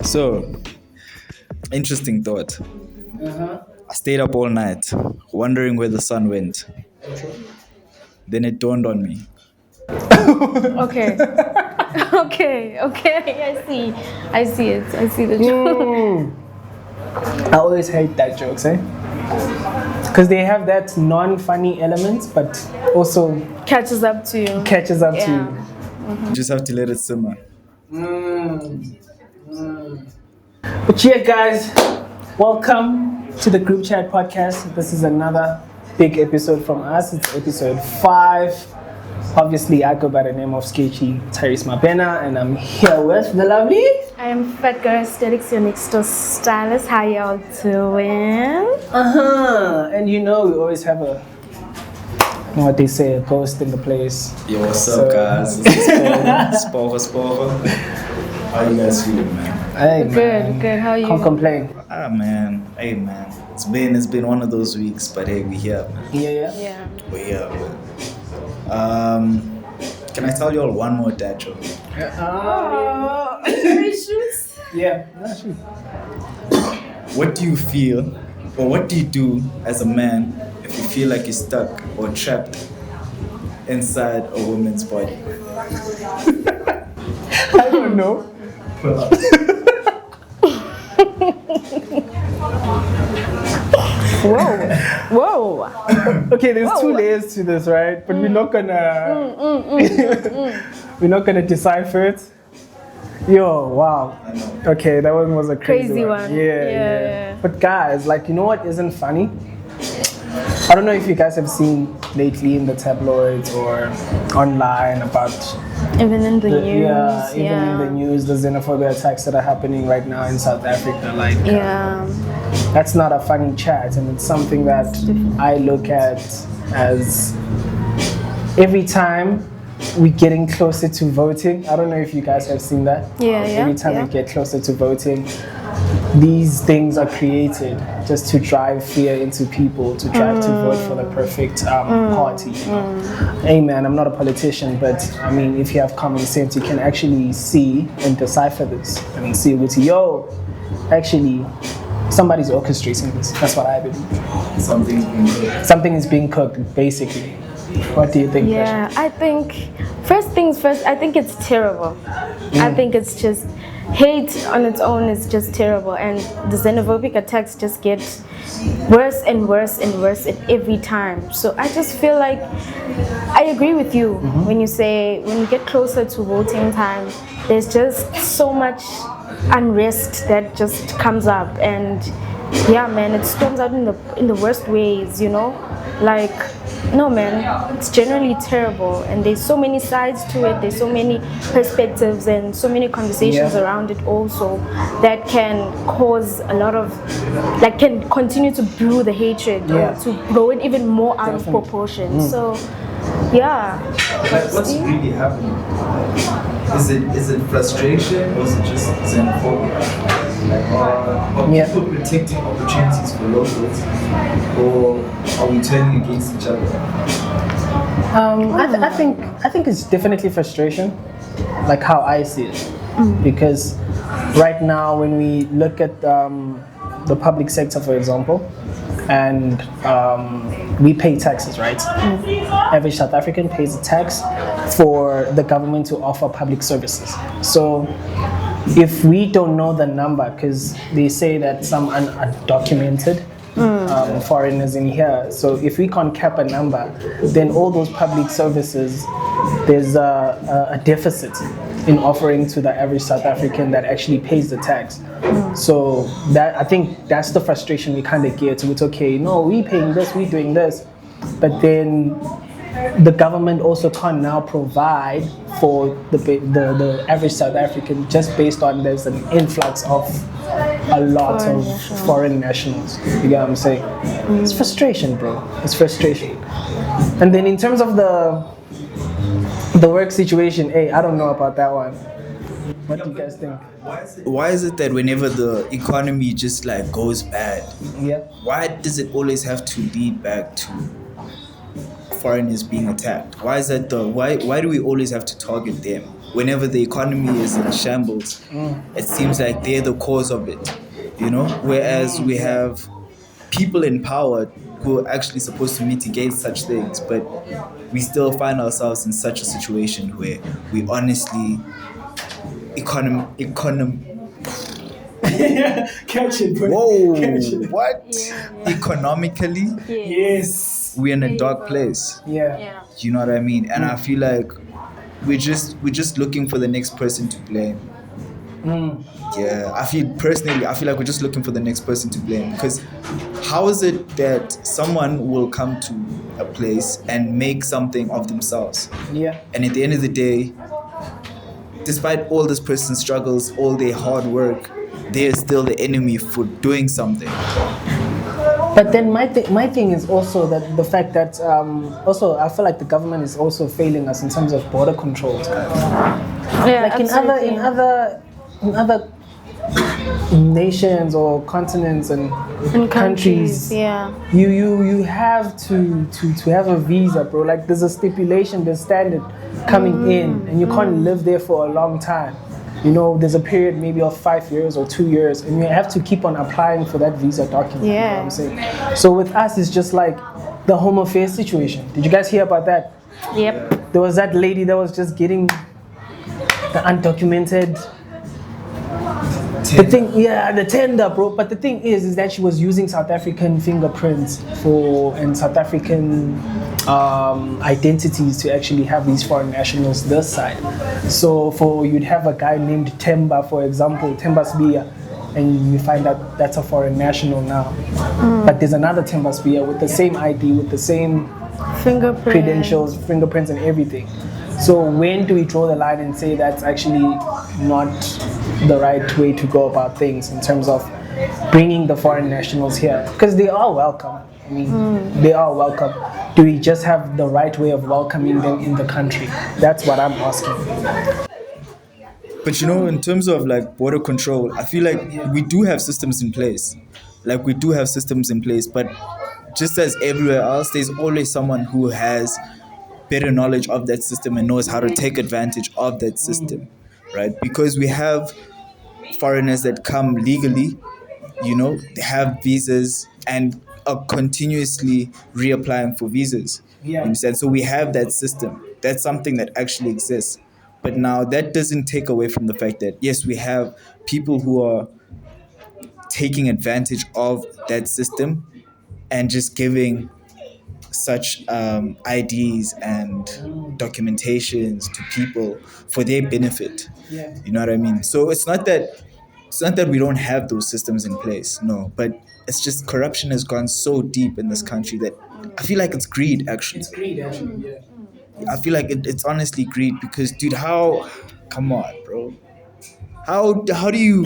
So, interesting thought. I stayed up all night, wondering where the sun went. Then it dawned on me. Okay. Okay. I see it. I see the joke. I always hate that jokes, because they have that non-funny element, but also Catches up to you. to you. You just have to let it simmer. But yeah, guys, welcome to the Groupchat podcast. This is another big episode from us. It's episode 5. Obviously, I go by the name of Sketchy Tyrese Mabena, and I'm here with the lovely. I am Fat Girl Aesthetics, your next door stylist. How y'all doing? And you know, we always have what they say, a ghost in the place. Yo, what's up, guys? It's Sporo. How you guys feeling, man? Hey, Good. How are you? Can't complain. Man. Hey, man. It's been one of those weeks, but hey, we here, man. Yeah. We here, man. Can I tell you all one more dad joke? Yeah, that's true. What do you feel, or what do you do as a man if you feel like you're stuck or trapped inside a woman's body? I don't know. Whoa. Okay, there's 2 layers to this, right? But we're not gonna we're not gonna decipher it. Yo, wow. I know. Okay, that one was a crazy one. Yeah. But guys, like, you know what isn't funny? I don't know if you guys have seen lately in the tabloids or online about Even in the news. in the news, the xenophobia attacks that are happening right now in South Africa. Like, that's not a funny chat, and it's something that I look at as every time we're getting closer to voting. I don't know if you guys have seen that. Every time we get closer to voting, these things are created just to drive fear into people, to drive to vote for the perfect party. Hey man, I'm not a politician, but I mean, if you have common sense, you can actually see and decipher this and see with actually somebody's orchestrating this. That's what I believe. Something is being cooked, basically. What do you think? Yeah, I think first things first, I think it's terrible. I think it's just hate on its own is just terrible, and the xenophobic attacks just get worse and worse and worse at every time. So I just feel like I agree with you when you say when you get closer to voting time, there's just so much unrest that just comes up, and yeah, man, it storms out in the worst ways, you know, like. No man, it's generally terrible, and there's so many sides to it, there's so many perspectives and so many conversations around it also that can cause a lot of, like, can continue to brew the hatred or to blow it even more out of proportion. So yeah. Like, what's really happening? Is it frustration, or is it just xenophobia? Are people protecting opportunities for locals, or are we turning against each other? I think it's definitely frustration, like how I see it, because right now when we look at the public sector, for example, and we pay taxes, right? Every South African pays a tax for the government to offer public services. So if we don't know the number, because they say that some are undocumented foreigners in here, so if we can't cap a number, then all those public services, there's a deficit in offering to the average South African that actually pays the tax. So that, I think that's the frustration we kind of get to. It's okay, no, we paying this, we doing this, but then the government also can't now provide for the average South African, just based on there's an influx of a lot of foreign nationals. You get what I'm saying? It's frustration, bro. It's frustration. And then in terms of the work situation, hey, I don't know about that one. What do you guys think? Why is it that whenever the economy just like goes bad, why does it always have to lead back to foreigners being attacked? Why is that though? Why do we always have to target them? Whenever the economy is in shambles, it seems like they're the cause of it, you know? Whereas we have people in power who are actually supposed to mitigate such things, but we still find ourselves in such a situation where we honestly Catch it, bro. whoa, Catch it. what? Yeah. Economically, Yes. we're in a dark place. Yeah. You know what I mean? And I feel like we're just looking for the next person to blame. Yeah, I feel like we're just looking for the next person to blame, because how is it that someone will come to a place and make something of themselves, Yeah. and at the end of the day, despite all this person's struggles, all their hard work, they're still the enemy for doing something? But then my thing is also that the fact that also I feel like the government is also failing us in terms of border controls, guys. Yeah, Like in other nations or continents and countries, yeah. you have to have a visa, bro. Like there's a stipulation, there's standard coming in, and you can't live there for a long time. You know, there's a period maybe of 5 years or 2 years, and you have to keep on applying for that visa document. You know what I'm saying? So with us, it's just like the home affairs situation. Did you guys hear about that? Yep. There was that lady that was just getting the undocumented. The thing, the tender, bro. But the thing is that she was using South African fingerprints and South African identities to actually have these foreign nationals this side. So you'd have a guy named Temba, for example, Temba Sbia, and you find that that's a foreign national now. But there's another Temba Sbia with the same ID, with the same credentials, fingerprints, and everything. So when do we draw the line and say that's actually not the right way to go about things in terms of bringing the foreign nationals here? Because they are welcome. I mean, they are welcome. Do we just have the right way of welcoming them in the country? That's what I'm asking. But you know, in terms of like border control, I feel like we do have systems in place. But just as everywhere else, there's always someone who has better knowledge of that system and knows how to take advantage of that system, right? Because we have foreigners that come legally, you know, they have visas and are continuously reapplying for visas. You understand? So we have that system. That's something that actually exists. But now that doesn't take away from the fact that, yes, we have people who are taking advantage of that system and just giving such IDs and documentations to people for their benefit. You know what I mean? So it's not that we don't have those systems in place, no, but it's just corruption has gone so deep in this country that I feel like it's greed, actually. It's greed, actually, yeah. I feel like it's honestly greed, because dude, come on, bro, how do you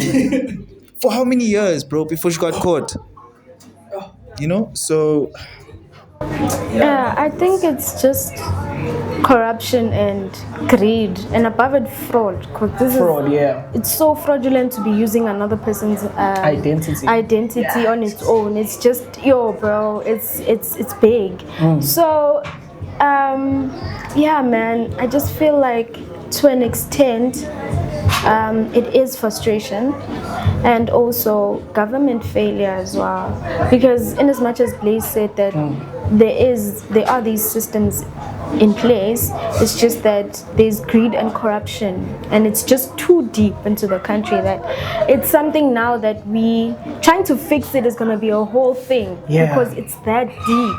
for how many years, bro, before she got caught, you know? So Yeah, I think it's just corruption and greed, and above it, fraud. Because it's so fraudulent to be using another person's identity on its own. It's just, bro, it's big. So, yeah, man, I just feel like to an extent, it is frustration and also government failure as well. Because in as much as Blaze said that there are these systems in place, it's just that there's greed and corruption, and it's just too deep into the country that it's something now that trying to fix it is going to be a whole thing, because it's that deep.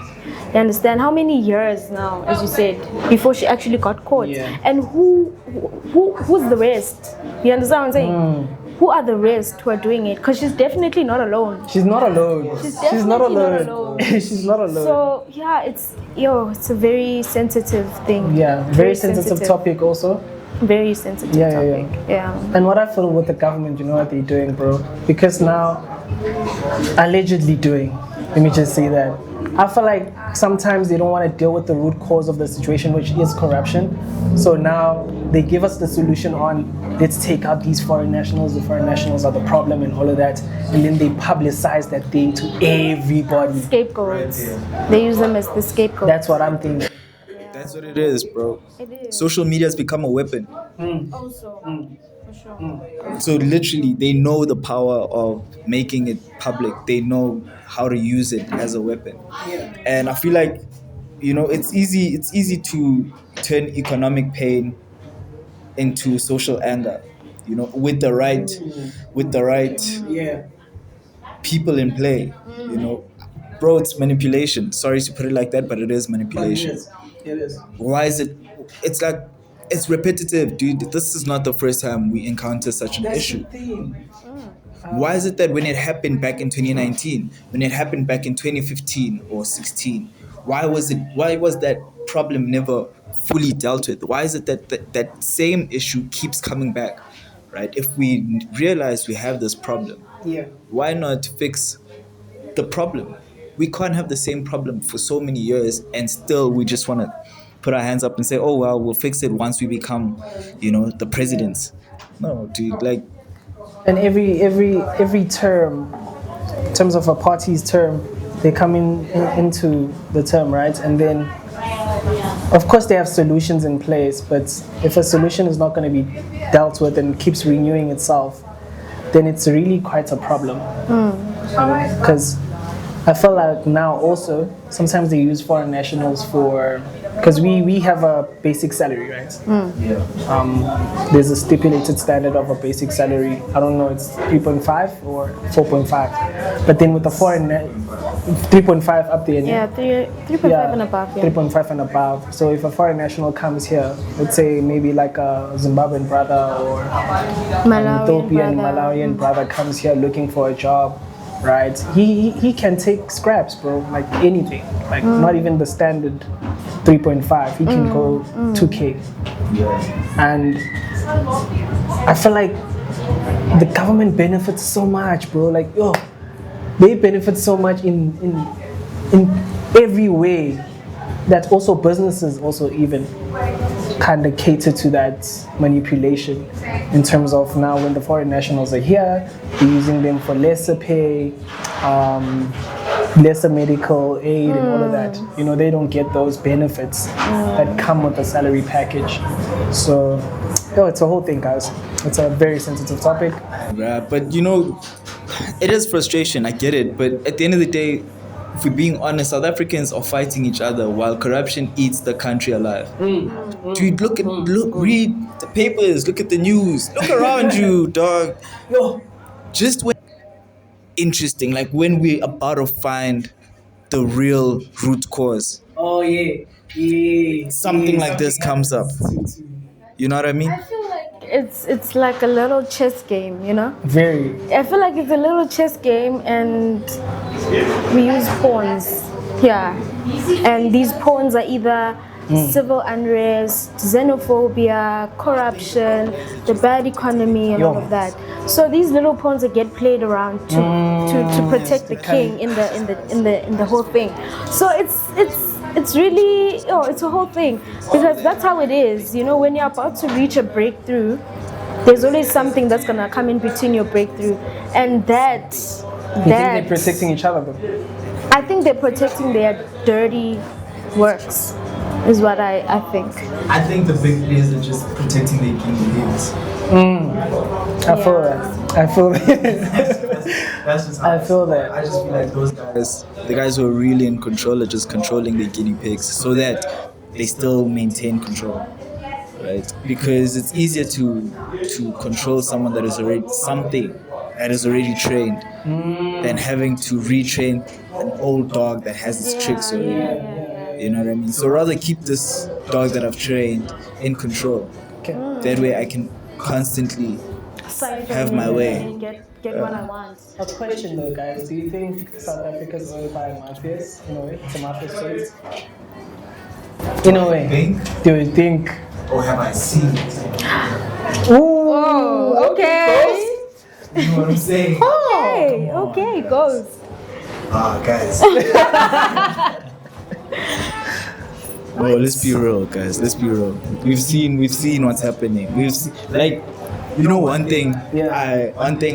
You understand? How many years now, as you said, before she actually got caught? And who's the rest? You understand what I'm saying? Who are the rest who are doing it? Because she's definitely not alone. She's not alone. She's not alone. She's not alone. So yeah, it's a very sensitive thing. Yeah, very sensitive topic also. Very sensitive topic. Yeah. And what I feel with the government, you know what they're doing, bro? Because now, allegedly doing, let me just say that, I feel like sometimes they don't want to deal with the root cause of the situation, which is corruption. So now they give us the solution on, let's take out these foreign nationals. The foreign nationals are the problem and all of that. And then they publicize that thing to everybody. Scapegoats. They use them as the scapegoat. That's what I'm thinking. That's what it is, bro. It is. Social media has become a weapon. Also, for sure. So literally, they know the power of making it public. They know how to use it as a weapon. And I feel like, it's easy. It's easy to turn economic pain into social anger. With the right people in play. Bro, it's manipulation. Sorry to put it like that, but it is manipulation. It is. Why is it? It's like it's repetitive, dude. This is not the first time we encounter such an issue. Why is it that when it happened back in 2019, when it happened back in 2015 or 16, why was that problem never fully dealt with? Why is it that same issue keeps coming back, right? If we realize we have this problem, why not fix the problem? We can't have the same problem for so many years and still we just want to put our hands up and say, oh well, we'll fix it once we become, the presidents. No, dude, like. And every term, in terms of a party's term, they come into the term, right? And then, of course, they have solutions in place, but if a solution is not going to be dealt with and keeps renewing itself, then it's really quite a problem. Because I feel like now also, sometimes they use foreign nationals because we have a basic salary, right? There's a stipulated standard of a basic salary. I don't know, it's 3.5 or 4.5. But then with the foreign, 3.5 up there. Yeah, 3.5 and above. Yeah. 3.5 and above. So if a foreign national comes here, let's say maybe like a Zimbabwean brother or an Ethiopian, Malawian brother comes here looking for a job, right? He can take scraps, bro, like anything. Like not even the standard 3.5. He can go 2K. And I feel like the government benefits so much, bro. Like, they benefit so much in every way that also businesses also even kind of cater to that manipulation in terms of now when the foreign nationals are here, they're using them for lesser pay, lesser medical aid and all of that. They don't get those benefits that come with the salary package. So, it's a whole thing, guys. It's a very sensitive topic. Yeah, but it is frustration, I get it, but at the end of the day, if we're being honest, South Africans are fighting each other while corruption eats the country alive. Dude, read the papers, look at the news, look around you, dog. Just when interesting, like when we're about to find the real root cause. Something like this comes up. You know what I mean? I feel like it's like a little chess game, Very. I feel like it's a little chess game and we use pawns. Yeah. And these pawns are either civil unrest, xenophobia, corruption, the bad economy and all of that. So these little pawns that get played around to protect the king in the whole thing. So it's really, it's a whole thing because that's how it is. When you're about to reach a breakthrough, there's always something that's gonna come in between your breakthrough, and that. You think they're protecting each other, though? I think they're protecting their dirty works, is what I think. I think the big players are just protecting their guinea pigs. I feel that. That's just how I feel that. I just feel like those guys, the guys who are really in control, are just controlling their guinea pigs so that they still maintain control, right? Because it's easier to control someone that is already trained than having to retrain an old dog that has its tricks already. You know what I mean? So rather keep this dog that I've trained in control. That way I can constantly have my way. And get what I want. A question though, guys. Do you think South Africa is owned by mafias? In a way, it's a mafia state. In a way. Do you think? Or have I seen it? Ooh, okay. You know what I'm saying? Okay, goes. Guys. Oh, let's be real, guys. Let's be real. We've seen what's happening. One thing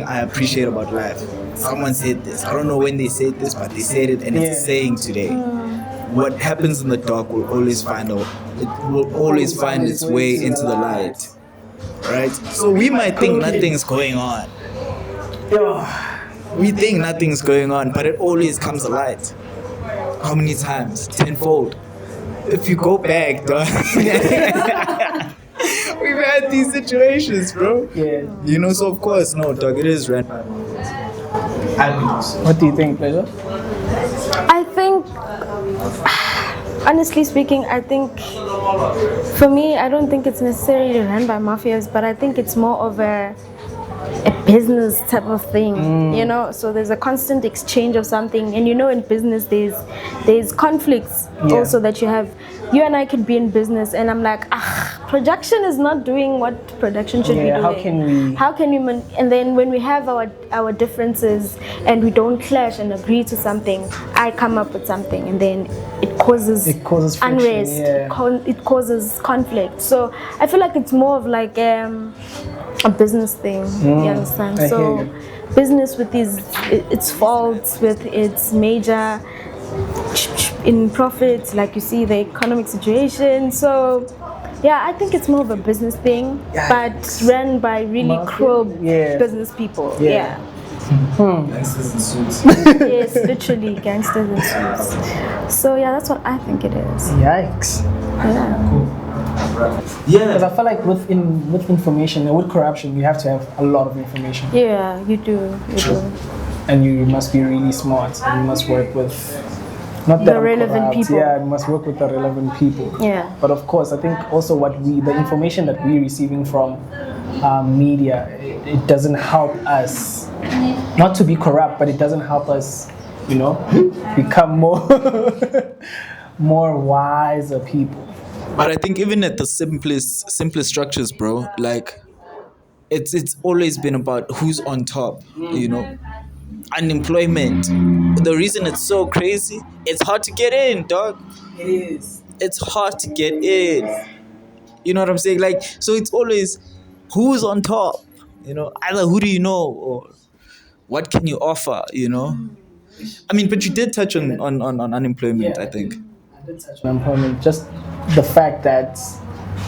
I appreciate about life. Someone said this. I don't know when they said this, but they said it, and it's a saying today. What happens in the dark will always find a it will always find its way into the light, right? So we might think nothing's going on. We think nothing's going on, but it always comes to light. How many times? Tenfold. If you go back, dog. We've had these situations, bro. Yeah. You know, so of course, no, dog, it is random. What do you think, Plato? I think, honestly speaking, I think for me, I don't think it's necessarily run by mafias, but I think it's more of a business type of thing, you know. So there's a constant exchange of something, and you know, in business there's conflicts also that you have. You and I could be in business, and I'm like, production is not doing what production should be doing. How can we? And then when we have our differences and we don't clash and agree to something, I come up with something, and then it causes friction, unrest. It causes conflict. So I feel like it's more of like a business thing. You understand? So business with its faults, with its major in profits, like you see the economic situation. So yeah, I think it's more of a business thing, but run by really cruel business people. Gangsters in suits. Yes, literally gangsters in suits. So yeah, that's what I think it is. Yikes. Because I feel like with information and with corruption, you have to have a lot of information. Yeah, you do. And you must be really smart, and you must work with the relevant people. Yeah, you must work with the relevant people. Yeah. But of course, I think also the information that we're receiving from media, it doesn't help us, not to be corrupt, but it doesn't help us, you know, become more wiser people. But I think even at the simplest structures, bro, like it's always been about who's on top, you know. Unemployment. The reason it's so crazy, it's hard to get in, dog. It is. It's hard to get in. You know what I'm saying? Like, so it's always who's on top, you know, either who do you know or what can you offer, you know? I mean, but you did touch on unemployment, I think. I did touch on unemployment. Just the fact that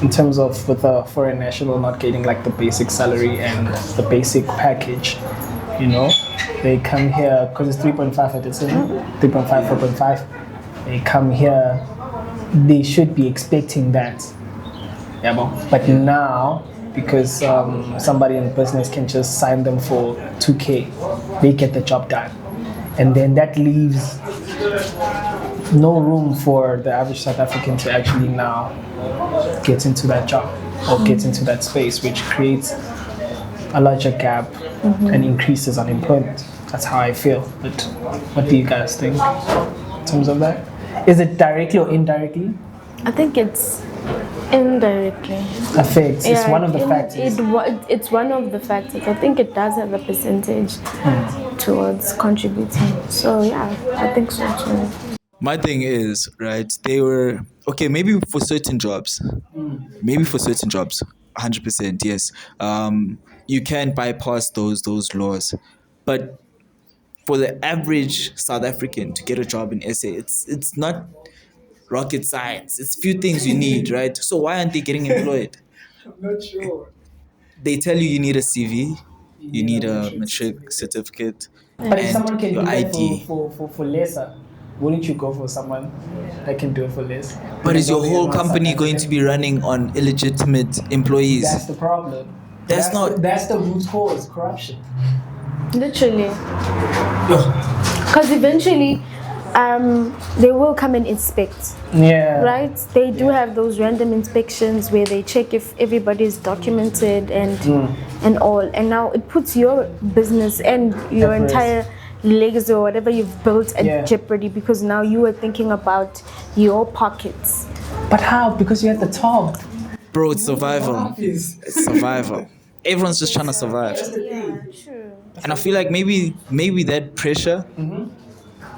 in terms of with a foreign national not getting like the basic salary and the basic package, you know, they come here because it's 3.5 at the time, 3.5, 4.5. They come here, they should be expecting that. Yeah, but now, because somebody in business can just sign them for 2K, they get the job done. And then that leaves no room for the average South African to actually now get into that job or get into that space, which creates a larger gap and increases unemployment. That's how I feel. But what do you guys think in terms of that? Is it directly or indirectly? I think it's indirectly. Affects. It's one of the factors. It's one of the factors. I think it does have a percentage towards contributing. So yeah, I think so too. My thing is, right, they were, okay, maybe for certain jobs, 100%, yes. You can bypass those laws. But for the average South African to get a job in SA, it's not rocket science. It's few things you need, right? So why aren't they getting employed? I'm not sure. They tell you need a CV, you need a matric certificate, but if someone can your do that ID. for lesser, wouldn't you go for someone that can do it for less? But is your whole company going to be running on illegitimate employees? That's the problem. That's the root cause, corruption. Literally. Because eventually they will come and inspect. Yeah. Right? They do have those random inspections where they check if everybody is documented and all. And now it puts your business and your entire legacy or whatever you've built at jeopardy, because now you are thinking about your pockets. But how? Because you're at the top. Bro, it's survival. It's survival. Everyone's just trying to survive. Yeah, true. And I feel like maybe that pressure,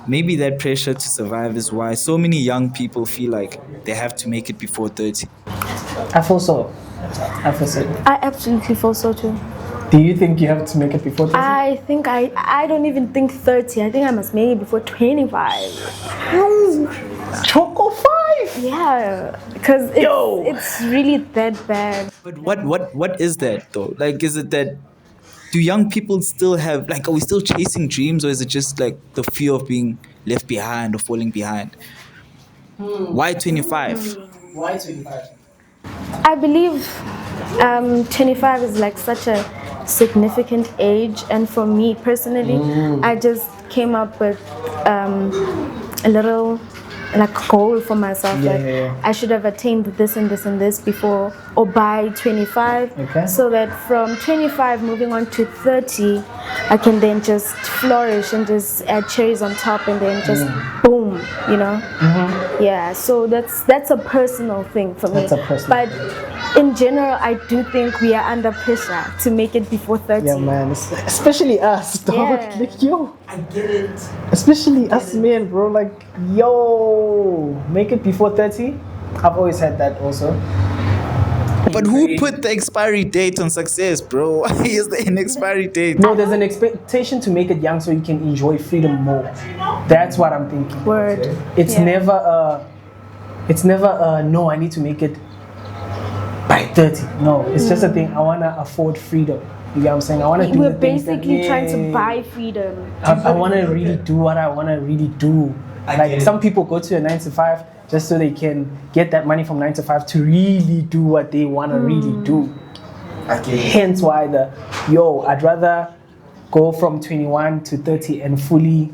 maybe that pressure to survive is why so many young people feel like they have to make it before 30. I feel so. I absolutely feel so too. Do you think you have to make it before 30? I think I don't even think 30. I think I must make it before 25. Choco 5. Yeah, because it's really that bad. But what is that though? Like, is it that do young people still have like, are we still chasing dreams, or is it just like the fear of being left behind or falling behind? Why 25? Why 25? I believe 25 is like such a significant age, and for me personally, I just came up with a little like goal for myself I should have attained this and this and this before or by 25, so that from 25 moving on to 30 I can then just flourish and just add cherries on top and then just boom, you know. Yeah, so that's a personal thing for me, but in general I do think we are under pressure to make it before 30. Yeah, man, especially us, dog. Yeah. Like, yo, I get it. especially us men, bro. Like, yo, make it before 30. I've always had that also. But who put the expiry date on success, bro? Why is there an expiry date? No, there's an expectation to make it young so you can enjoy freedom more. That's what I'm thinking. Word. It's never no, I need to make it by 30. No, it's just a thing. I wanna afford freedom. You get what I'm saying? I wanna do We're the things basically that, trying to buy freedom. I wanna really do what I wanna really do. Like some people go to a 9 to 5 just so they can get that money from 9 to 5 to really do what they wanna really do. Hence why I'd rather go from 21 to 30 and fully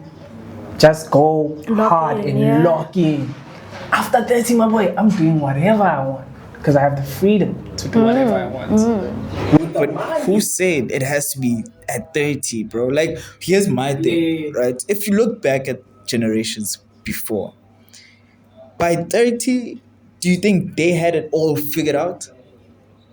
just go hard and lock in. After 30, my boy, I'm doing whatever I want because I have the freedom to do whatever I want. But who said it has to be at 30, bro? Like, here's my thing, right? If you look back at generations before, by 30, do you think they had it all figured out?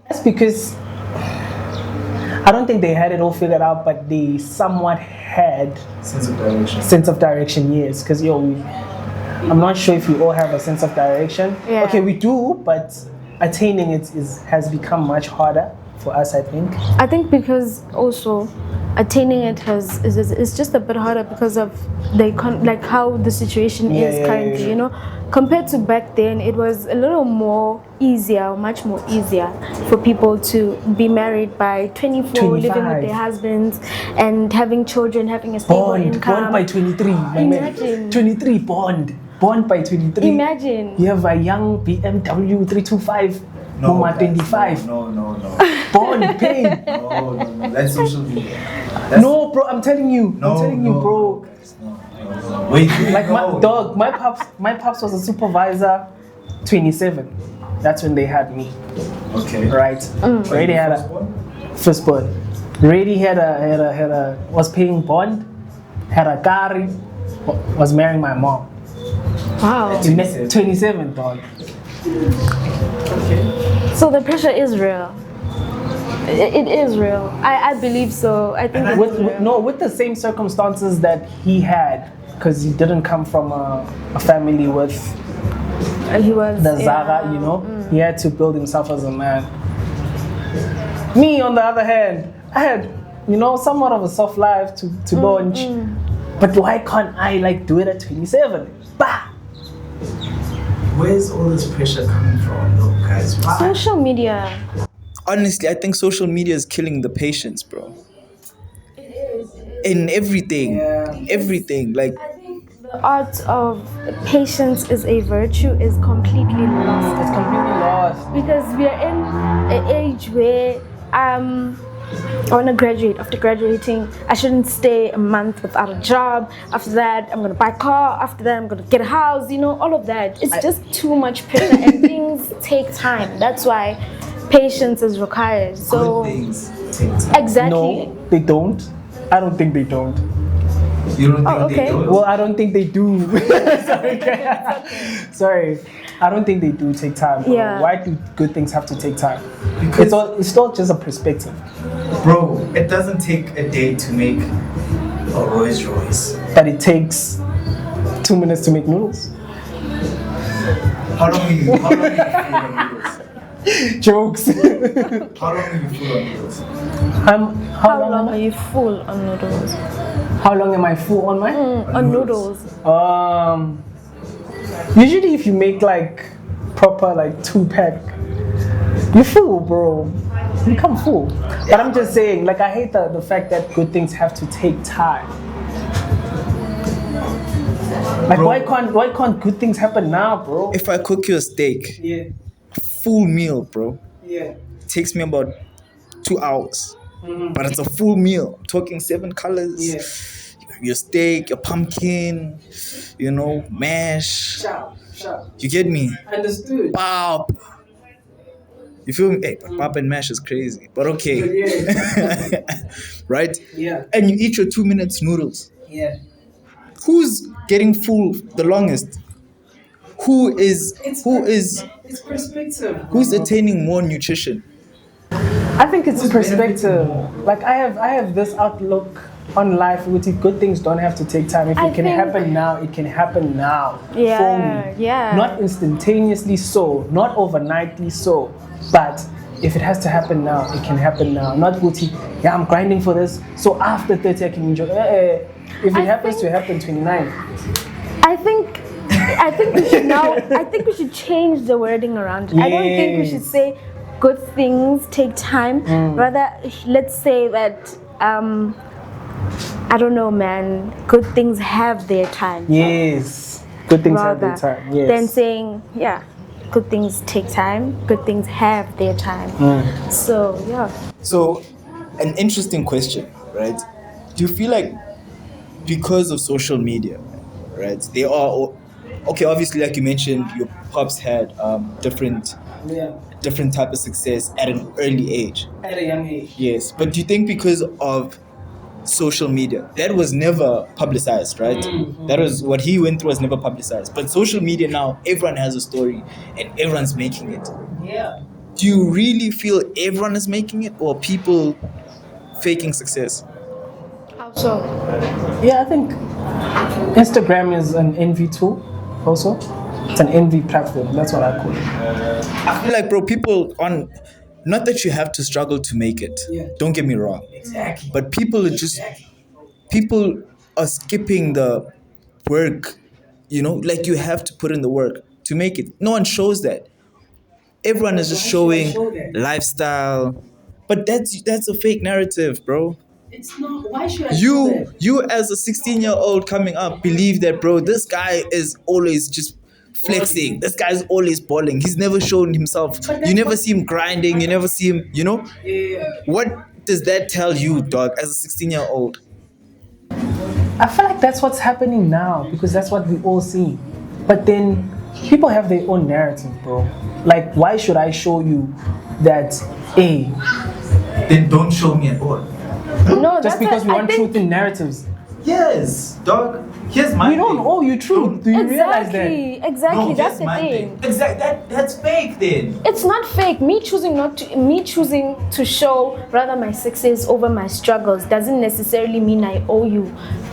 That's because I don't think they had it all figured out, but they somewhat had sense of direction, yes. Because I'm not sure if we all have a sense of direction. Yeah. Okay, we do, but attaining it has become much harder for us, I think. I think because also attaining it is just a bit harder because of like how the situation is currently, you know. Compared to back then, it was a little more easier, much more easier for people to be married by 24, 25. living with their husbands and having children, having a stable income. Bond by 23, my man. 23, bond by 23. Imagine. You have a young BMW 325. No, 25. No. Bond paid. No. That's social media. No, bro, I'm telling you, bro. No. Wait, like my pops was a supervisor, 27. That's when they had me. Okay. Right. Already had a firstborn. Already had a was paying bond, had a car, was marrying my mom. Wow. 27, dog. Okay. So the pressure is real. It is real. I believe so. I think with the same circumstances that he had, because he didn't come from a family with he was the Zaga, you know. He had to build himself as a man. Me, on the other hand, I had, somewhat of a soft life to launch. But why can't I do it at 27? Bah! Where's all this pressure coming from, though, guys? Why? Social media. Honestly, I think social media is killing the patience, bro. It is. In everything. Yeah. Everything. I think the art of patience is a virtue is completely lost. It's completely lost. Because we are in an age where I want to graduate. After graduating, I shouldn't stay a month without a job. After that, I'm going to buy a car. After that, I'm going to get a house. All of that. It's just too much pressure and things take time. That's why patience is required. So good things take time. Exactly. No, they don't. I don't think they don't. You don't think okay. they don't? Well, I don't think they do. Sorry. I don't think they do take time. Bro. Yeah. Why do good things have to take time? Because it's not just a perspective. Bro, it doesn't take a day to make a Rolls Royce. But it takes 2 minutes to make noodles. How long are you full on noodles? Jokes. How long are you full on noodles? How long are you full on noodles? How long am I full on my? On noodles. Usually if you make proper like 2-pack, you fool, bro. You become fool. But I'm just saying, like, I hate the fact that good things have to take time. Like, Bro. why can't good things happen now, bro? If I cook you a steak, Yeah, full meal, bro, yeah. takes me about 2 hours. But it's a full meal. I'm talking 7 colors. Yeah. Your steak, your pumpkin, mash. Sharp. You get me? Understood. Pop. You feel me? Hey, but pop and mash is crazy. But okay. Yeah. Right? Yeah. And you eat your 2 minutes noodles. Yeah. Who's getting full the longest? Who is It's perspective. who's attaining more nutrition? I think it's perspective. Like I have this outlook on life, which good things don't have to take time. If I it can think- happen now, it can happen now. Yeah, For me. yeah. Not instantaneously so, not overnightly so, but if it has to happen now, it can happen now. Not Gucci, yeah, I'm grinding for this, so after 30 I can enjoy. If it happens to happen 29. I think we should now. I think we should change the wording around it. I don't think we should Yes. say good things take time. Rather, let's say that I don't know, man. Good things have their time. Yes. Good things have Rather their time. Yes. than saying, yeah, good things take time. Good things have their time. So yeah. So, an interesting question, right? Do you feel like because of social media, right? They are okay. Obviously, like you mentioned, your pops had different type of success at an early age. At a young age. Yes, but do you think because of social media that was never publicized, right? That was what he went through, was never publicized. But social media now, everyone has a story and everyone's making it. Yeah. Do you really feel everyone is making it, or people faking success? How so? Yeah, I think Instagram is an envy tool also. It's an envy platform. That's what I call it. I feel like, bro, people on, not that you have to struggle to make it. Yeah. Don't get me wrong. Exactly. But people are skipping the work, like you have to put in the work to make it. No one shows that. Everyone is just showing show that? lifestyle. But that's a fake narrative, bro. It's not. Why should I do that? You as a 16-year-old coming up believe that, bro, this guy is always just flexing. This guy's always balling. He's never shown himself. You never see him grinding. You never see him, Yeah. What does that tell you, dog, as a 16-year-old? I feel like that's what's happening now because that's what we all see. But then people have their own narrative, bro. Like, why should I show you that, A, Then don't show me at all. No, just that's because we I want think- truth in narratives? Yes, dog. Here's my We don't thing. owe you truth. Do you realize that? Exactly. No, That's here's the my thing. Exactly. That's fake then. It's not fake. Me choosing to show rather my success over my struggles doesn't necessarily mean I owe you.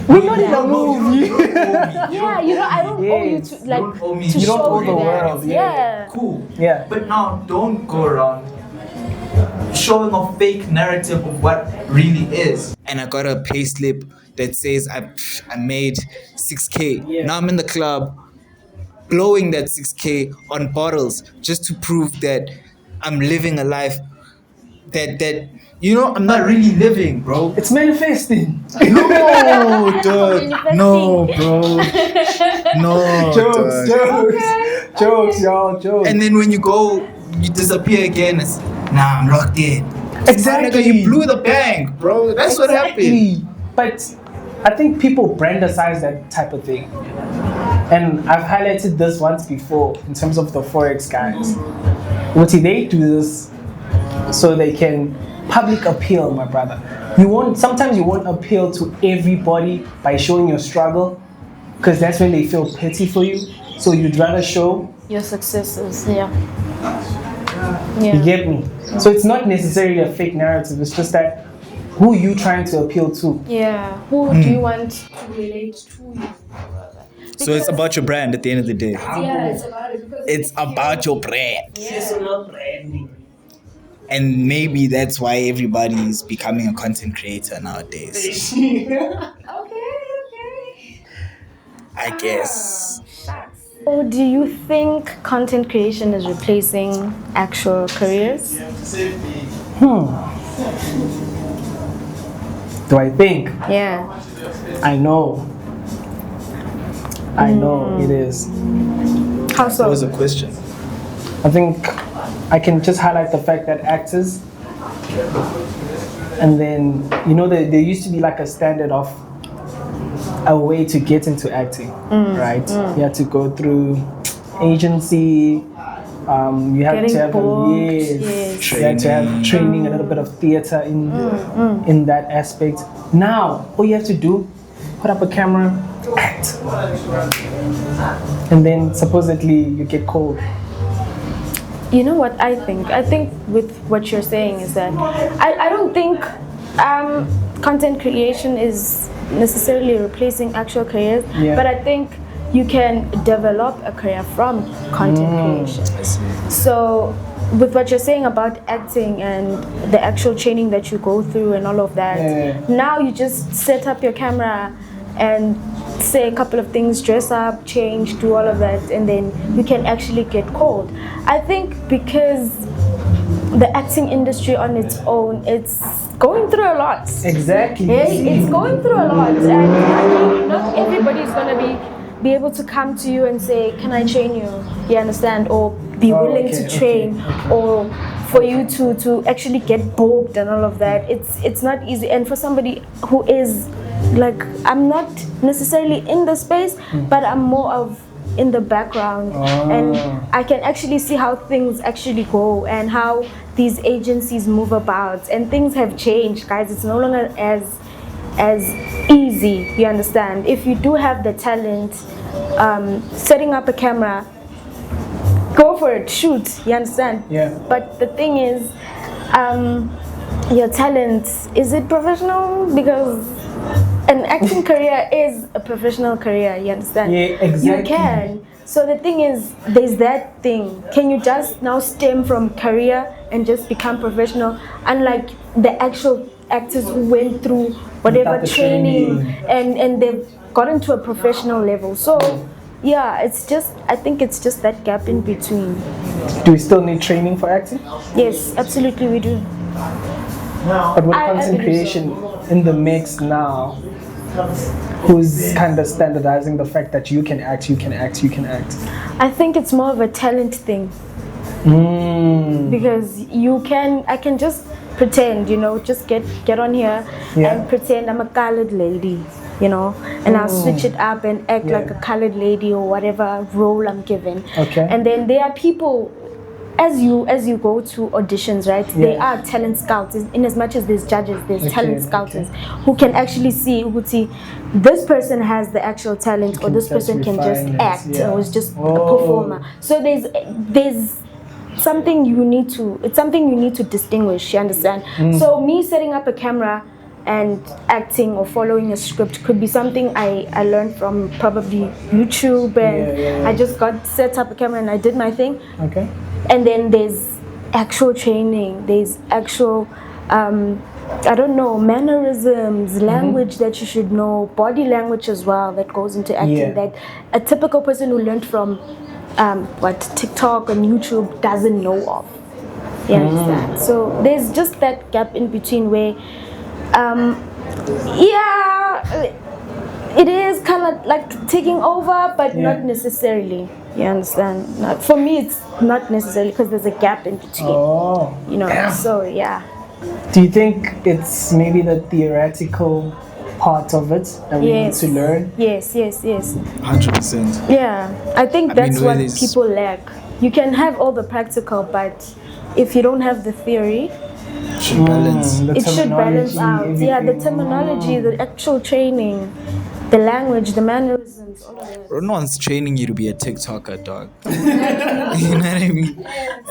We're not in a No, movie. you don't owe me. Yeah, I don't owe you Yes. to like don't owe me. to You don't show owe you the that. world, Yeah. Cool. Yeah. But now don't go around showing a fake narrative of what really is. And I got a pay slip that says I made 6K. Yeah. Now I'm in the club blowing that 6K on bottles just to prove that I'm living a life that I'm not really living, bro. It's manifesting. No, dude. No, bro. No, Jokes, dude. jokes, y'all, jokes. And then when you go, you disappear again. It's, nah, I'm locked in. Exactly. Nigga, you blew the bank, bro. That's what happened. Exactly. But I think people brandize that type of thing. And I've highlighted this once before in terms of the Forex guys. What they do this so they can public appeal, my brother. Sometimes you won't appeal to everybody by showing your struggle, because that's when they feel pity for you. So you'd rather show, Your successes, yeah. you get me? So it's not necessarily a fake narrative, it's just that who you trying to appeal to. Yeah. Who do you want to relate to you? So it's about your brand at the end of the day. Yeah, it's about it. Because It's about your brand. Personal branding. And maybe that's why everybody's becoming a content creator nowadays. Okay. I guess. Shucks. So do you think content creation is replacing actual careers? Do I think? Yeah. I know. I know it is. How That so? was a question. I think I can just highlight the fact that actors, and then there used to be like a standard of a way to get into acting, right? You had to go through agency. You had Getting to have booked, yes. yes. You had to have training, a little bit of theater in that aspect. Now, all you have to do, put up a camera, act, and then supposedly you get called. You know what I think? I think with what you're saying is that I don't think content creation is necessarily replacing actual careers, but I think you can develop a career from content creation. I see. So with what you're saying about acting and the actual training that you go through and all of that, now you just set up your camera and say a couple of things, dress up, change, do all of that, and then you can actually get called. I think because the acting industry on its own, it's going through a lot. Exactly. It's going through a lot, and I mean, not everybody's gonna be able to come to you and say, "Can I train you?" You understand, or be willing to train, or for you to actually get booked and all of that. It's not easy, and for somebody who is like, I'm not necessarily in the space, but I'm more of in the background, and I can actually see how things actually go and how these agencies move about, and things have changed, guys. It's no longer as easy, you understand. If you do have the talent, setting up a camera, go for it, shoot, you understand. But the thing is, your talent, is it professional? Because an acting career is a professional career, you understand? You can. So the thing is, there's that thing. Can you just now stem from career and just become professional? Unlike the actual actors who went through whatever training and they've gotten to a professional level. So yeah, I think it's just that gap in between. Do we still need training for acting? Yes, absolutely we do. But with content creation in the mix now, who's kind of standardizing the fact that you can act? I think it's more of a talent thing. Because I can just pretend, just get on here and pretend I'm a colored lady, and I'll switch it up and act like a colored lady or whatever role I'm given. And then there are people, as you go to auditions, right? They are talent scouts. In as much as there's judges, there's talent scouters who can actually see this person has the actual talent, or this person can just act, or is just a performer. So there's something you need to distinguish, you understand? So me setting up a camera and acting or following a script could be something I learned from probably YouTube, and I just got set up a camera and I did my thing. And then there's actual training, there's actual mannerisms, language that you should know, body language as well that goes into acting, that a typical person who learned from TikTok and YouTube doesn't know of. You understand? So there's just that gap in between where it is kind of like taking over, but not necessarily. You understand? For me, it's not necessarily, because there's a gap in between. So yeah. Do you think it's maybe the theoretical part of it that we need to learn? Yes. 100%. Yeah, I think that's what people lack. You can have all the practical, but if you don't have the theory, it should balance. It should balance out. Yeah, the terminology, the actual training, the language, the mannerisms, all of that. No one's training you to be a TikToker, dog. You know what I mean?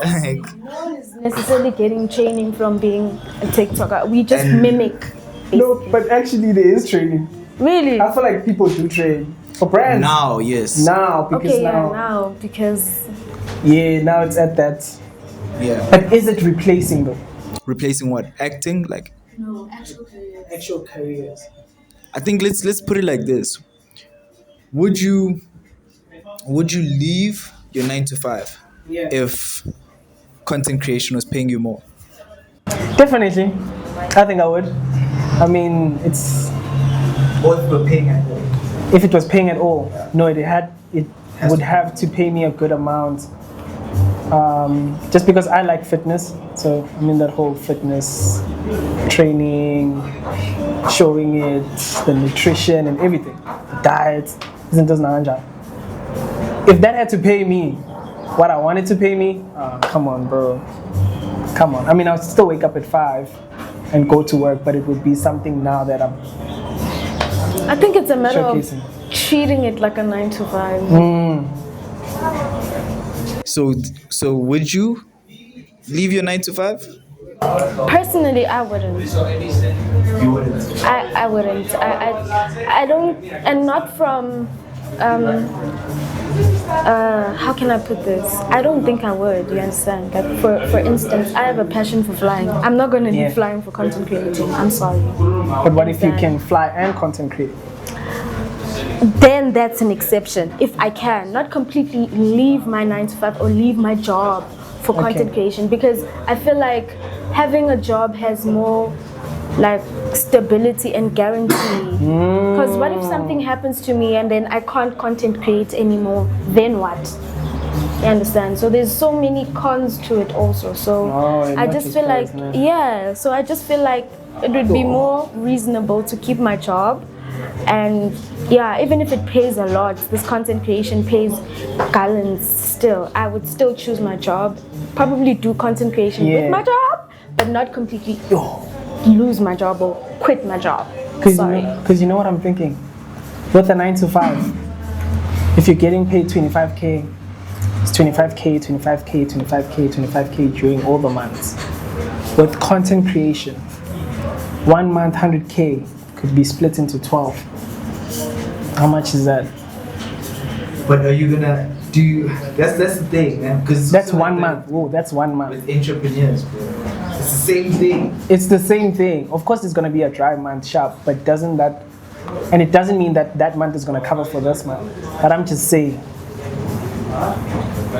Like, no one is necessarily getting training from being a TikToker. We just mimic. Basically. No, but actually there is training. Really? I feel like people do train for brands. now, yes. Now, because now because. Yeah, now it's at that. Yeah. But is it replacing though? Replacing what? Acting? Like? No, actual careers. Actual careers. I think let's put it like this. Would you would you leave your 9 to 5 if content creation was paying you more? Definitely. I think I would. I mean, it's Or if we're paying at all? if it was paying at all. No, it would have to pay me a good amount. Just because I like fitness, so I mean that whole fitness training, showing it, the nutrition and everything, the diet, isn't just nanja. If that had to pay me what I wanted to pay me, come on, bro, come on. I mean, I'll still wake up at 5 and go to work, but it would be something now that I'm. I think it's a matter Showcasing. of treating it like a 9 to 5. So would you leave your 9 to 5? Personally, I wouldn't. You wouldn't. I wouldn't. I don't, and not from. How can I put this? I don't think I would. You understand? Like for instance, I have a passion for flying. I'm not gonna leave flying for content creating. I'm sorry. But what if you can fly and content create? Then that's an exception. If I can, not completely leave my 9 to 5 or leave my job for content creation, because I feel like having a job has more like stability and guarantee. Because what if something happens to me and then I can't content create anymore? Then what? You understand? So there's so many cons to it also. So I just feel like so I just feel like it would be more reasonable to keep my job. And even if it pays a lot, this content creation pays gallons still. I would still choose my job, probably do content creation with my job, but not completely lose my job or quit my job. Because you know what I'm thinking? With a 9 to 5, if you're getting paid 25K, it's 25K, 25K, 25K, 25K during all the months. With content creation, 1 month 100K could be split into 12. How much is that? But are you gonna do? That's the thing, man. Because that's 1 month. Whoa, that's 1 month. With entrepreneurs, bro, it's the same thing. It's the same thing. Of course, it's gonna be a dry month, sharp, but doesn't that? And it doesn't mean that that month is gonna cover for this month. But I'm just saying.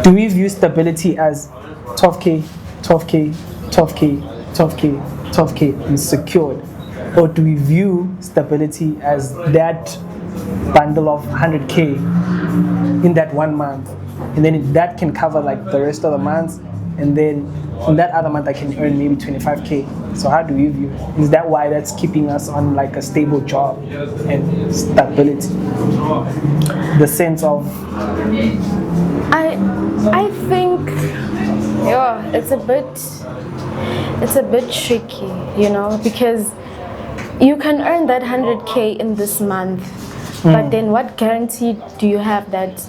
Do we view stability as 12K, 12K, 12K, 12K, 12K and secured? Or do we view stability as that bundle of 100K in that 1 month? And then that can cover like the rest of the months, and then in that other month I can earn maybe 25K. So how do we view it? Is that why that's keeping us on like a stable job and stability? The sense of... I think it's a bit tricky, you know, because you can earn that 100K in this month, but then what guarantee do you have that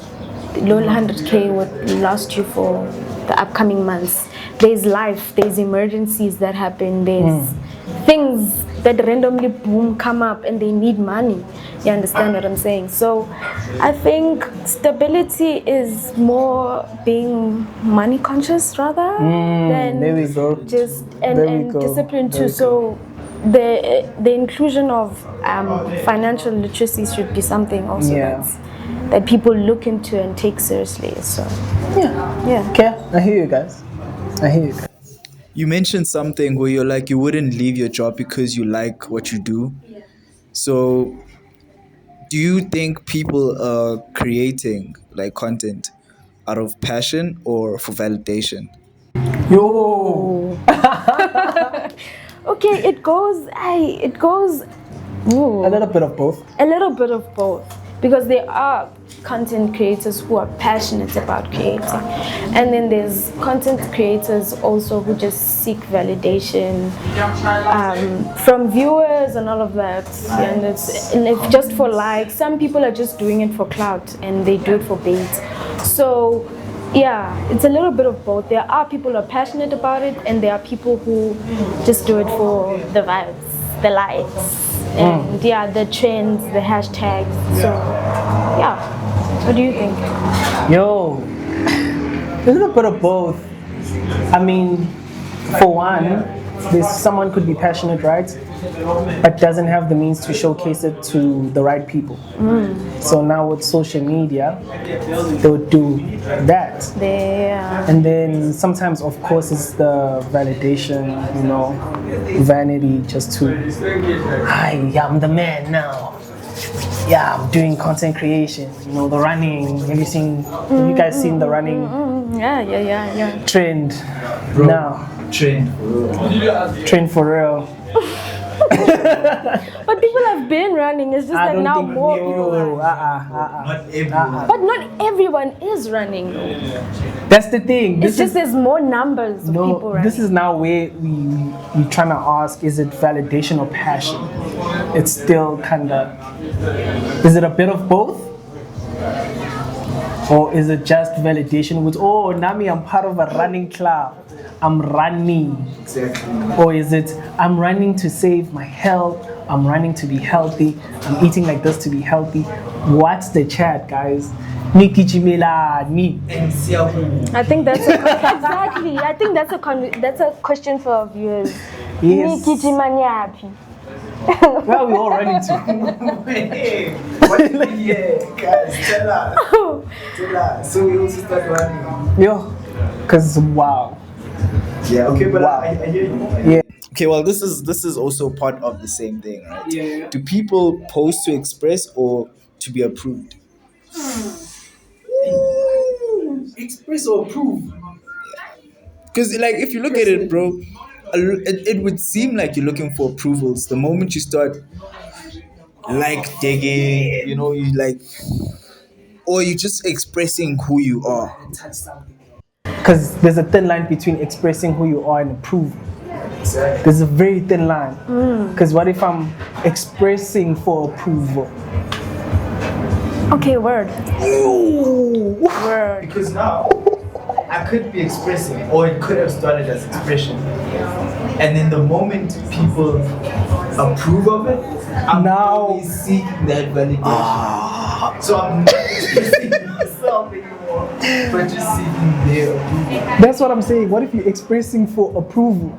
low 100K would last you for the upcoming months? There's life, there's emergencies that happen, there's things that randomly boom come up and they need money. You understand what I'm saying? So I think stability is more being money conscious rather than there we go. just and discipline too. So the inclusion of financial literacy should be something also that people look into and take seriously. So Okay, I hear you guys. You mentioned something where you're like, you wouldn't leave your job because you like what you do. So do you think people are creating like content out of passion or for validation? Yo! Okay, it goes. Ooh. A little bit of both. A little bit of both, because there are content creators who are passionate about creating, and then there's content creators also who just seek validation from viewers and all of that, and it's just for likes. Some people are just doing it for clout and they do it for bait. So it's a little bit of both. There are people who are passionate about it, and there are people who just do it for the vibes, the likes, and the trends, the hashtags. So what do you think? Yo, a little bit of both. I mean, for one, There's someone could be passionate, right, but doesn't have the means to showcase it to the right people. So now with social media, they would do that. Yeah. And then sometimes, of course, it's the validation, vanity, just to, hi, yeah, I'm the man now. Yeah, I'm doing content creation, the running. Have you guys seen the running Yeah. trend Bro, now? Trend for real. But people have been running. It's just I like don't now think more people are. Not everyone. But not everyone is running. That's the thing. It's just there's more numbers of people running. This is now where we trying to ask: is it validation or passion? It's still kind of. Is it a bit of both? Or is it just validation with, oh, Nami, I'm part of a running club. I'm running. Exactly. Or is it, I'm running to save my health. I'm running to be healthy. I'm eating like this to be healthy. What's the chat, guys? Niki Chimela, ni. I think that's exactly. I think that's a question for our viewers. Yes. Where are we all running to? Hey, guys, tell us. So we also start running. Yo, because wow. Yeah, okay, but Wow. I hear you. Yeah. Okay, well, this is also part of the same thing, right? Yeah. Do people post to express or to be approved? Express or approve? Because, like, if you look at it, bro, it would seem like you're looking for approvals the moment you start, like, digging, you like, or you're just expressing who you are. Because there's a thin line between expressing who you are and approve. Exactly. There's a very thin line. Because what if I'm expressing for approval? Okay, word. Word. Because now I could be expressing, or it could have started as expression, and then the moment people approve of it, I'm Now- only seeking that validation. So I'm not expressing myself anymore, but just seeking their approval. That's what I'm saying. What if you're expressing for approval?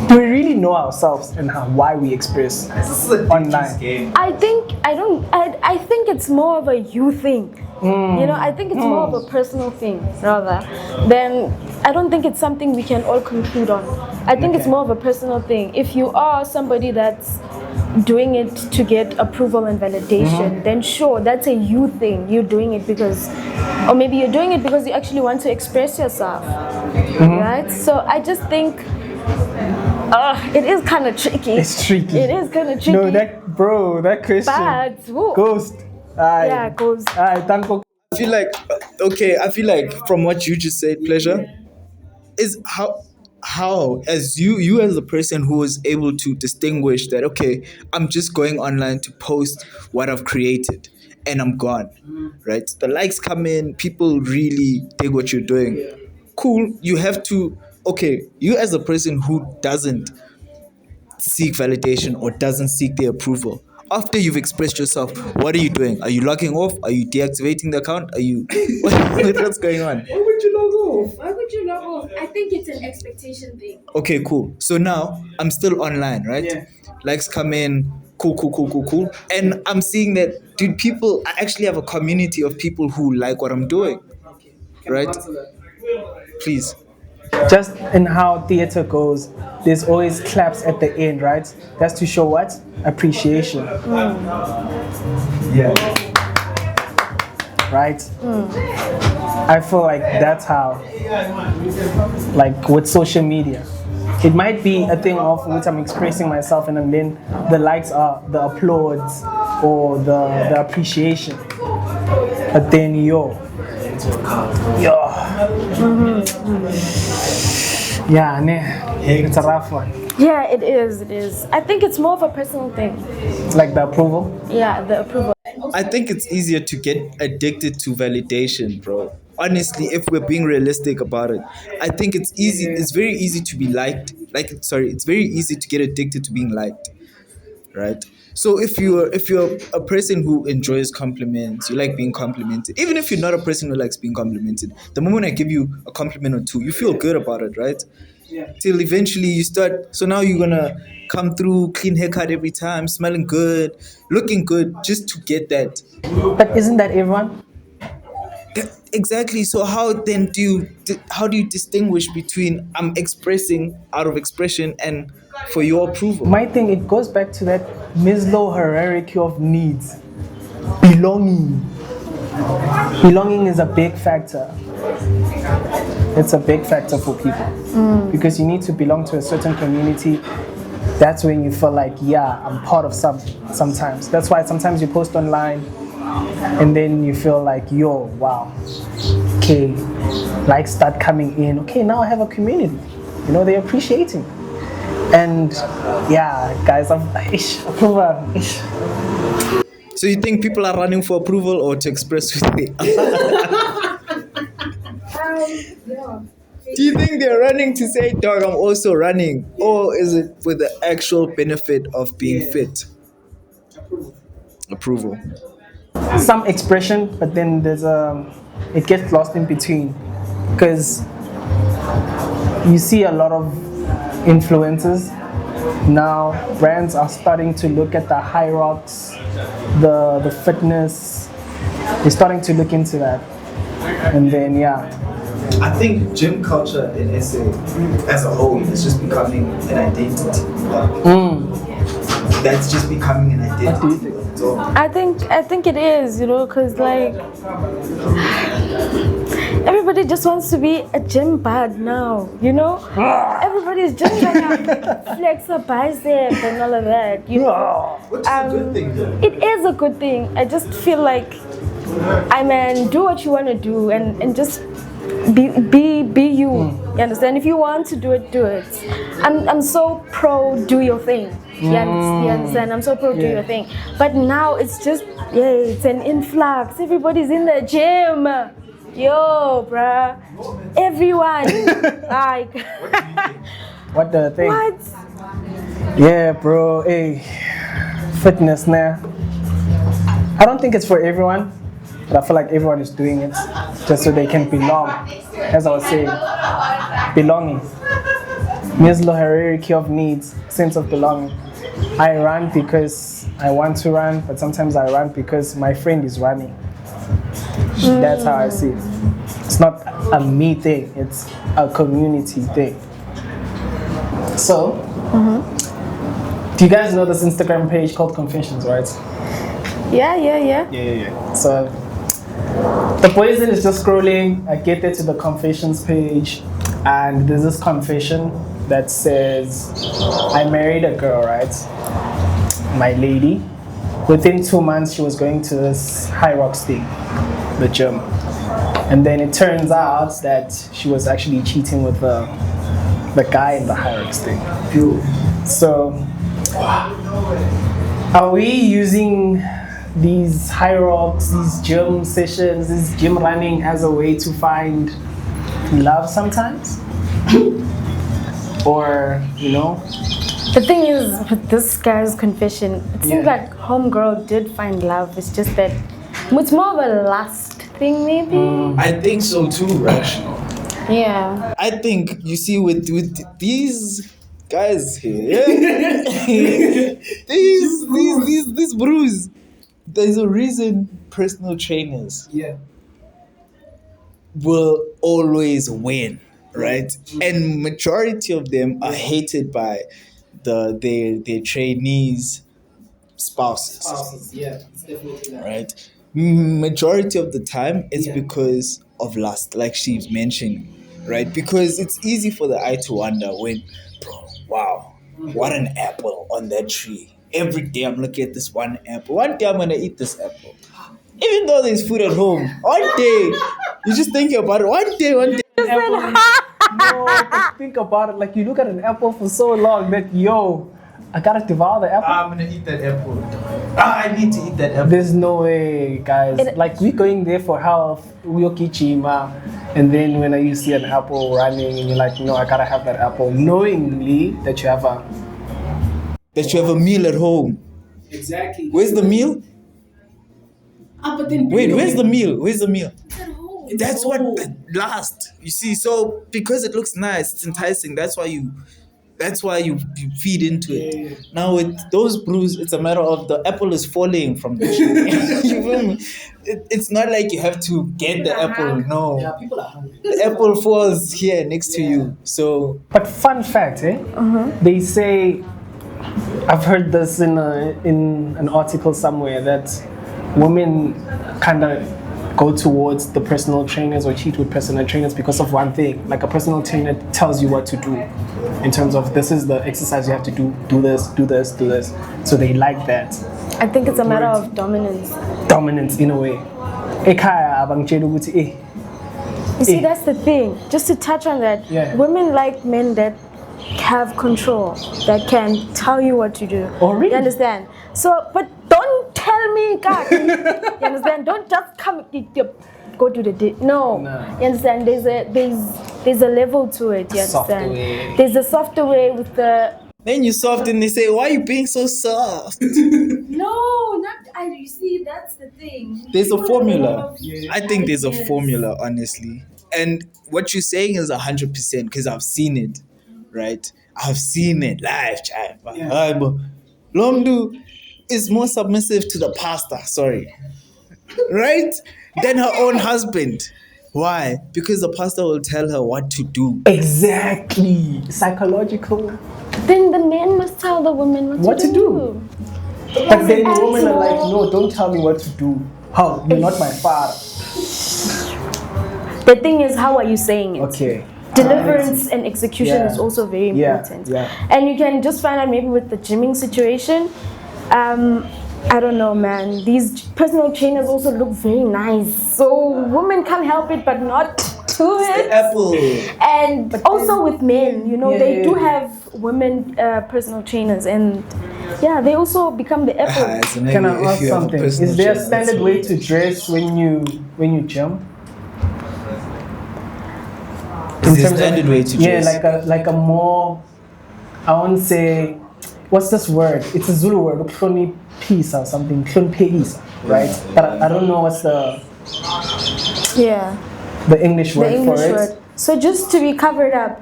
Do we really know ourselves and why we express? This is a Online. dangerous game. I think it's more of a you thing. I think it's more of a personal thing rather than I don't think it's something we can all conclude on. I think it's more of a personal thing. If you are somebody that's doing it to get approval and validation, then sure, that's a you thing. You're doing it because, or maybe you're doing it because you actually want to express yourself, right? So I just think it is kind of tricky. It's tricky. It is kind of tricky. No, that question. But woo. Ghost. Yeah, ghost. Thank you. I feel like from what you just said, pleasure, is how as you as a person who is able to distinguish that, okay, I'm just going online to post what I've created and I'm gone, right? The likes come in, people really dig what you're doing. Cool, you have to, okay, you as a person who doesn't seek validation or doesn't seek their approval, after you've expressed yourself, what are you doing? Are you logging off? Are you deactivating the account? Are you what's going on? Why would you log off? Why would you log off? I think it's an expectation thing. Okay, cool. So now I'm still online, right? Yeah. Likes come in, cool. And I'm seeing that, dude, I actually have a community of people who like what I'm doing, right? Please. Just in how theater goes, there's always claps at the end, right? That's to show what? Appreciation, Yeah. right? I feel like that's how, like with social media. It might be a thing of which I'm expressing myself and then the likes are the applauds or the appreciation. But then yeah, it's a rough one. Yeah, it is. I think it's more of a personal thing. It's like the approval. Yeah, the approval. I think it's easier to get addicted to validation, bro. Honestly, if we're being realistic about it, I think it's easy. It's very easy to be liked. It's very easy to get addicted to being liked, right? So if you're a person who enjoys compliments, you like being complimented. Even if you're not a person who likes being complimented, the moment I give you a compliment or two, you feel good about it, right? till eventually you start. So now you're gonna come through, clean haircut every time, smelling good, looking good, just to get that. But isn't that everyone? Exactly. So how then how do you distinguish between I'm expressing out of expression and for your approval? My thing, it goes back to that Maslow hierarchy of needs. Belonging. Belonging is a big factor. It's a big factor for people because you need to belong to a certain community. That's when you feel like, yeah, I'm part of sometimes. That's why sometimes you post online and then you feel like, yo, wow, okay, likes start coming in. Okay, now I have a community. You know, they're appreciating. And yeah, guys, I'm approval. So you think people are running for approval or to express who they are? Do you think they're running to say, dog, I'm also running? Or is it with the actual benefit of being fit? Approval. Some expression, but then there's it gets lost in between because you see a lot of influencers now. Brands are starting to look at the high rocks, the fitness. They're starting to look into that, and then I think gym culture in SA as a whole is just becoming an identity. That's just becoming an identity. What do you think? So, I think it is, you know, because like everybody just wants to be a gym bud now, you know. Everybody's just trying to flex a bicep and all of that, you know. which is a good thing, though. It is a good thing. I just feel like, do what you want to do and just be you. You understand? If you want to do it, do it. I'm so pro do your thing. You understand? I'm so pro do your thing. But now it's just it's an influx. Everybody's in the gym. Yo, bruh. Everyone. Like what the thing? what? Yeah, bro. Hey, fitness now. I don't think it's for everyone, but I feel like everyone is doing it just so they can belong. As I was saying, belonging. Maslow hierarchy of needs, sense of belonging. I run because I want to run, but sometimes I run because my friend is running. That's how I see it. It's not a me thing, it's a community thing. So, do you guys know this Instagram page called Confessions, right? Yeah. So, the poison is just scrolling. I get there to the confessions page, and there's this confession that says, I married a girl, right? My lady. Within 2 months, she was going to this high rocks thing, the gym. And then it turns out that she was actually cheating with the guy in the high rocks thing. So, are we using these high rocks, these gym sessions, this gym running as a way to find love sometimes? Or, you know? The thing is, with this guy's confession, it seems like homegirl did find love. It's just that it's more of a lust thing, maybe. I think so too, rational. Yeah. I think you see with these guys here, these brews. There's a reason personal trainers will always win, right? And majority of them are hated by their trainees' spouses. It's definitely that. Right? Majority of the time it's because of lust, like she's mentioning, right? Because it's easy for the eye to wonder when, bro, wow, what an apple on that tree. Every day I'm looking at this one apple. One day I'm gonna eat this apple. Even though there's food at home, one day you're just thinking about it. One day. Apple, no, but think about it. Like you look at an apple for so long that I gotta devour the apple. I'm gonna eat that apple. I need to eat that apple. There's no way, guys. Like we're going there for health, uyokichima, and then when you see an apple running and you're like, no, I gotta have that apple, knowingly that you have a meal at home. Exactly. Where's the meal? But then Wait, where's the meal? It's at home. That's what lasts. You see, so because it looks nice, it's enticing. That's why you you feed into it. Now with those brews, it's a matter of the apple is falling from the tree. You feel me? It's not like you have to get the apple. No, Yeah, people are hungry. the apple falls here next to you. So But fun fact, they say, I've heard this in an article somewhere, that women kind of go towards the personal trainers or cheat with personal trainers because of one thing. Like a personal trainer tells you what to do in terms of this is the exercise you have to do this, do this, do this. So they like that. I think it's a matter of dominance. Dominance in a way. Ekhaya abangitshela ukuthi, You see, that's the thing. Just to touch on that, Yeah. women like men that have control, that can tell you what to do. Oh, really? You understand? So, but don't tell me, God. You understand? Don't just come, go to the date. No. You understand? There's a level to it. You Softer understand? way. There's a softer way with the. then you soft and they say, why are you being so soft? No, not I. You see, that's the thing. There's a People formula. have I think there's a ideas. formula, honestly. And what you're saying is 100% because I've seen it, right? I've seen it live, child. Lomdu is more submissive to the pastor, sorry, right? Than her own husband. Why? Because the pastor will tell her what to do. exactly, psychological. Then the man must tell the woman what To do. But then the women are like, no, don't tell me what to do. How? You're not my father. The thing is, how are you saying it? Okay. Deliverance and execution Yeah. is also very Yeah, important. yeah. And you can just find out maybe with the gymming situation. I don't know, man. These personal trainers also look very nice. So women can't help it but not do it. Apple. And also with men, you know, Yeah, they yeah, do yeah. have women personal trainers, and yeah, they also become the apple. Can I ask something? Is there a standard way to dress when you gym? Is there a standard way to dress? Yeah, like a more, I won't say, what's this word? It's a Zulu word, kloni peace or something, klon peace, right? But I don't know what's the Yeah, English word the English for it. word. So just to be covered up.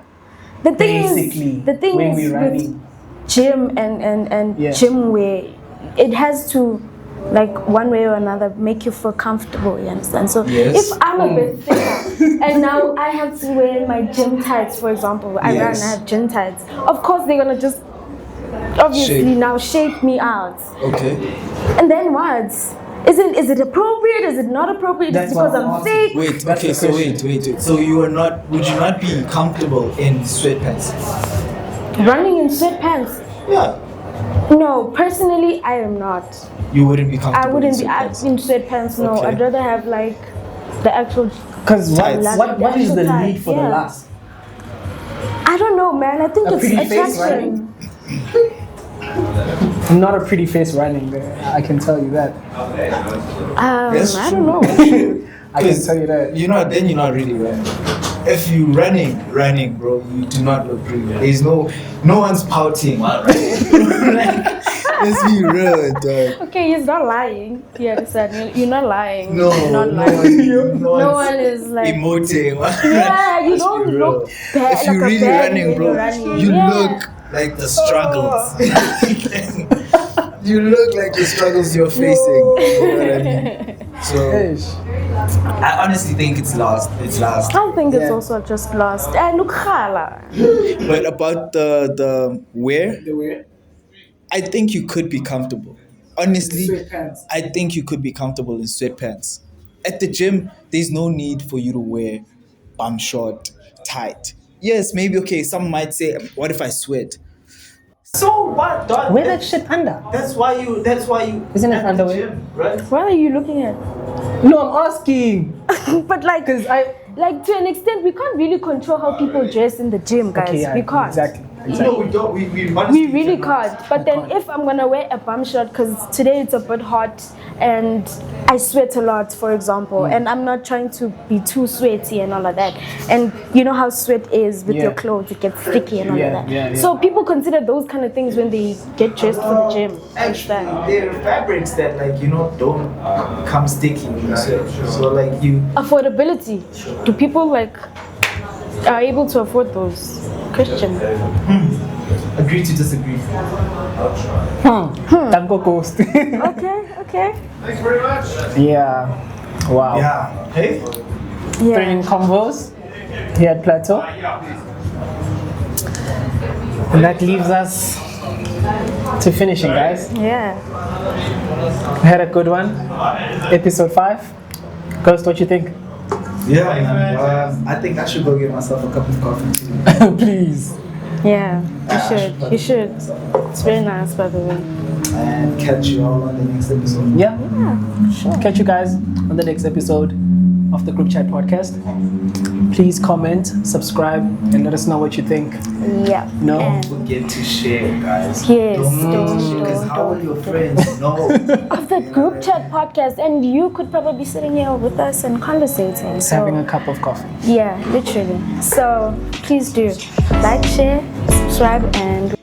The thing Basically, is, the thing when is we're with running. gym and Yeah. gym wear, it has to, like one way or another, make you feel comfortable. You understand? So Yes. if I'm a bit thicker and now I have to wear my gym tights, for example, I run, Yes. I have gym tights. Of course, they're gonna just obviously Shape. now shape me out. Okay. And then what? Is it appropriate? Is it not appropriate? That's Just because what I'm I'm thick? Wait, That's okay, the so question. wait. So would you not be comfortable in sweatpants? Running in sweatpants? Yeah. No, personally, I am not. You wouldn't be comfortable. I wouldn't in be sweatpants. in sweatpants. No, Okay. I'd rather have like the actual. Because Tights. what is the Tights, need for the yeah. last? I don't know, man. I think A it's pretty face, attraction. Not a pretty face running, I can tell you that. That's I true. don't know. I can tell you that. Then you're not really running. If you running, bro, you do not look pretty. There's no one's pouting while running. Let's be real, dog. Okay, he's not lying. You understand? You're not lying. No, You're not no lying. one, No one is like. emoting. Yeah, you Let's don't be real. look bad. If like you're a really bad running, when bro, you're running. you Yeah. look like the struggles. You look like the struggles you're facing. You know what I mean? So Ish. I honestly think it's lost. It's lost. I think it's Yeah. also just lost. And look, khala. But about the wear, The way? I think you could be comfortable. Honestly, Sweatpants. I think you could be comfortable in sweatpants. At the gym, there's no need for you to wear bum short, tight. Yes, maybe okay. Some might say, "What if I sweat?" So what, dog? Wear that shit under. That's why you. Isn't it at the underwear? gym, right? What are you looking at? No, I'm asking. But like, 'Cause I. like to an extent, we can't really control how people dress in the gym, guys. Okay, yeah, we can't. exactly. No, we don't. We We really can't. But then if I'm gonna wear a bum short because today it's a bit hot and I sweat a lot, for example, and I'm not trying to be too sweaty and all of that. And you know how sweat is with your clothes, it gets sticky and all of that. So people consider those kind of things when they get dressed for the gym. Actually, there are fabrics that don't come sticky. So like you. Affordability. Do people are able to afford those? Question. Agree to disagree. Tango ghost. Okay. Thanks very much. Yeah. Wow. Yeah. Hey. Training convos here at Plato. And that leaves us to finishing, guys. Yeah. We had a good one. Episode 5. Ghost, what you think? Yeah, man. I think I should go get myself a cup of coffee too. Please. Yeah, you should. It's very nice, by the way. And catch you all on the next episode. Yeah. Sure. Catch you guys on the next episode of the Group Chat podcast. Please comment, subscribe, and let us know what you think. Yeah. No. And Don't forget to share, guys. yes, Because how will your friends know? of the Group Chat podcast, and you could probably be sitting here with us and conversating. Just So, having a cup of coffee. yeah, literally. So please do like, share, subscribe, and